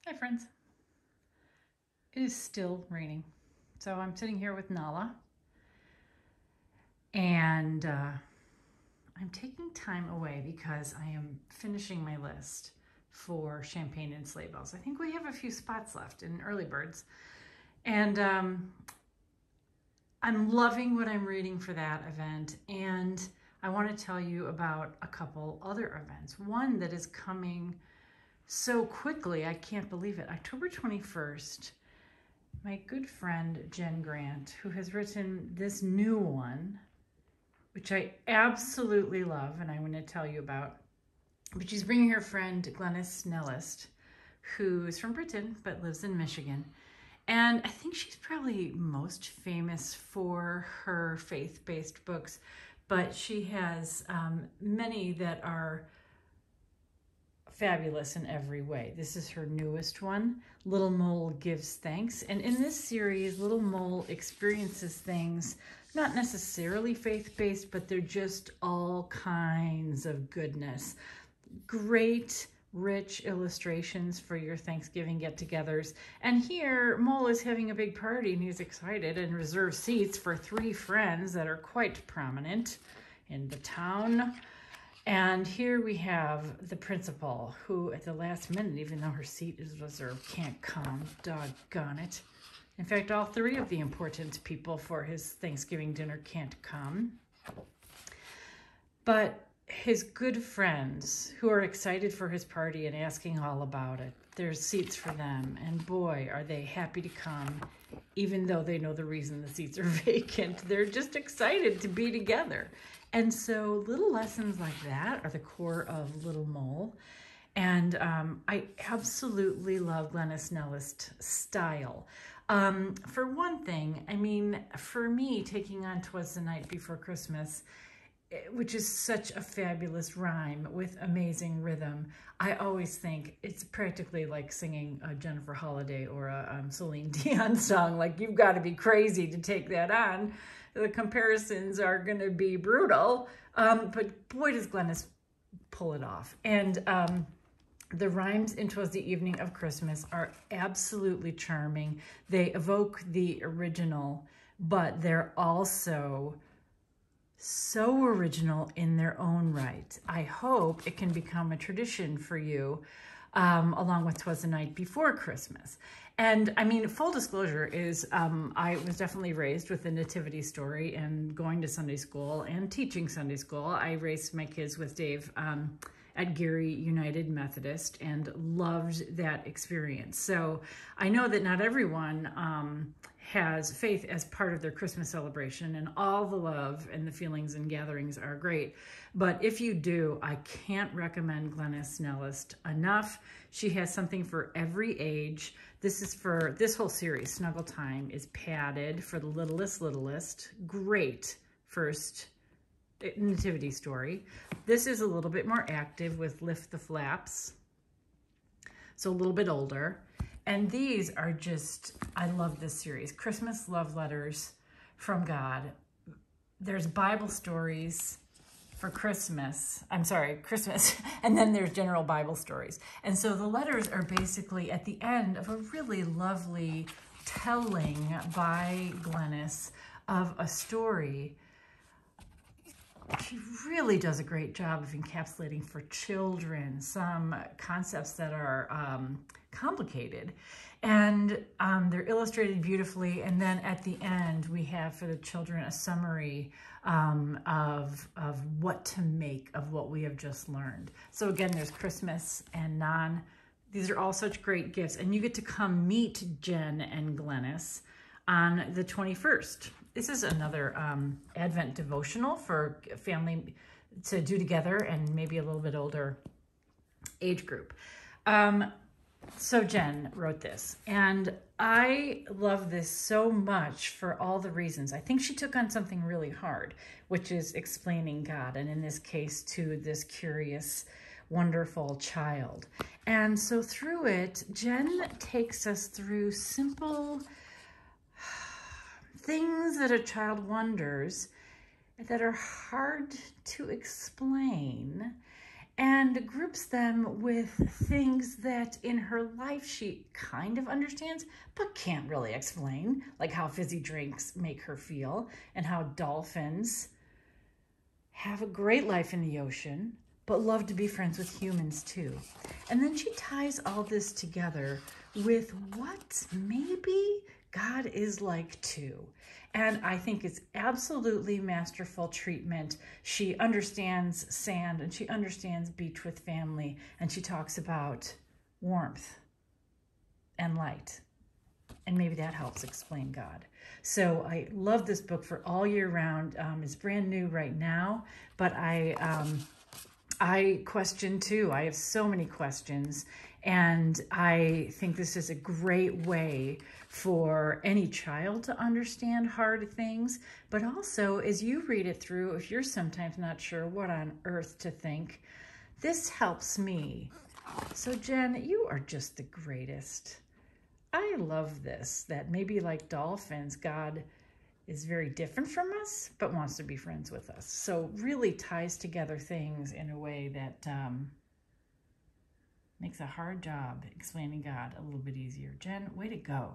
Hi friends. It is still raining. So I'm sitting here with Nala and I'm taking time away because I am finishing my list for champagne and sleigh bells. I think we have a few spots left in early birds. And I'm loving what I'm reading for that event. And I want to tell you about a couple other events. One that is coming so quickly, I can't believe it. October 21st. My good friend Jen Grant, who has written this new one, which I absolutely love and I'm going to tell you about. But she's bringing her friend Glenys Snellist, who is from Britain but lives in Michigan. And I think she's probably most famous for her faith-based books, but she has many that are fabulous in every way. This is her newest one, Little Mole Gives Thanks. And in this series, Little Mole experiences things not necessarily faith-based, but they're just all kinds of goodness. Great, rich illustrations for your Thanksgiving get-togethers. And here, Mole is having a big party and he's excited and reserved seats for 3 friends that are quite prominent in the town. And here we have the principal, who at the last minute, even though her seat is reserved, can't come. Doggone it. In fact, all 3 of the important people for his Thanksgiving dinner can't come. But his good friends, who are excited for his party and asking all about it, there's seats for them. And boy, are they happy to come, even though they know the reason the seats are vacant. They're just excited to be together. And so little lessons like that are the core of Little Mole. And I absolutely love Glenys Snellist's style. For one thing, I mean, for me, taking on 'Twas the Night Before Christmas, which is such a fabulous rhyme with amazing rhythm, I always think it's practically like singing a Jennifer Holliday or a Celine Dion song. Like, you've got to be crazy to take that on. The comparisons are going to be brutal, but boy, does Glenys pull it off. And the rhymes in 'Twas the Evening of Christmas are absolutely charming. They evoke the original, but they're also so original in their own right. I hope it can become a tradition for you, along with 'Twas the Night Before Christmas. And I mean, full disclosure is I was definitely raised with the nativity story and going to Sunday school and teaching Sunday school. I raised my kids with Dave at Gary United Methodist and loved that experience. So I know that not everyone has faith as part of their Christmas celebration, and all the love and the feelings and gatherings are great. But if you do, I can't recommend Glenys Snellist enough. She has something for every age. This whole series, Snuggle Time, is padded for the littlest. Great first nativity story. This is a little bit more active with Lift the Flaps, so a little bit older. And these are just, I love this series. Christmas love letters from God. There's Bible stories for Christmas. I'm sorry, Christmas. And then there's general Bible stories. And so the letters are basically at the end of a really lovely telling by Glenys of a story. She really does a great job of encapsulating for children some concepts that are complicated, and they're illustrated beautifully. And then at the end, we have for the children a summary of what to make of what we have just learned. So again, there's Christmas and non. These are all such great gifts, and you get to come meet Jen and Glenys on the 21st. This is another Advent devotional for family to do together and maybe a little bit older age group. So Jen wrote this, and I love this so much for all the reasons. I think she took on something really hard, which is explaining God, and in this case to this curious, wonderful child. And so through it, Jen takes us through simple things that a child wonders that are hard to explain. and groups them with things that in her life she kind of understands but can't really explain, like how fizzy drinks make her feel and how dolphins have a great life in the ocean but love to be friends with humans too. And then she ties all this together with what maybe God is like too. And I think it's absolutely masterful treatment. She understands sand and she understands beach with family, and she talks about warmth and light. And maybe that helps explain God. So I love this book for all year round. It's brand new right now, but I question too. I have so many questions, and I think this is a great way for any child to understand hard things, but also as you read it through, if you're sometimes not sure what on earth to think, this helps me. So Jen, you are just the greatest. I love this, that maybe like dolphins, God is very different from us, but wants to be friends with us. So really ties together things in a way that makes a hard job explaining God a little bit easier. Jen, way to go.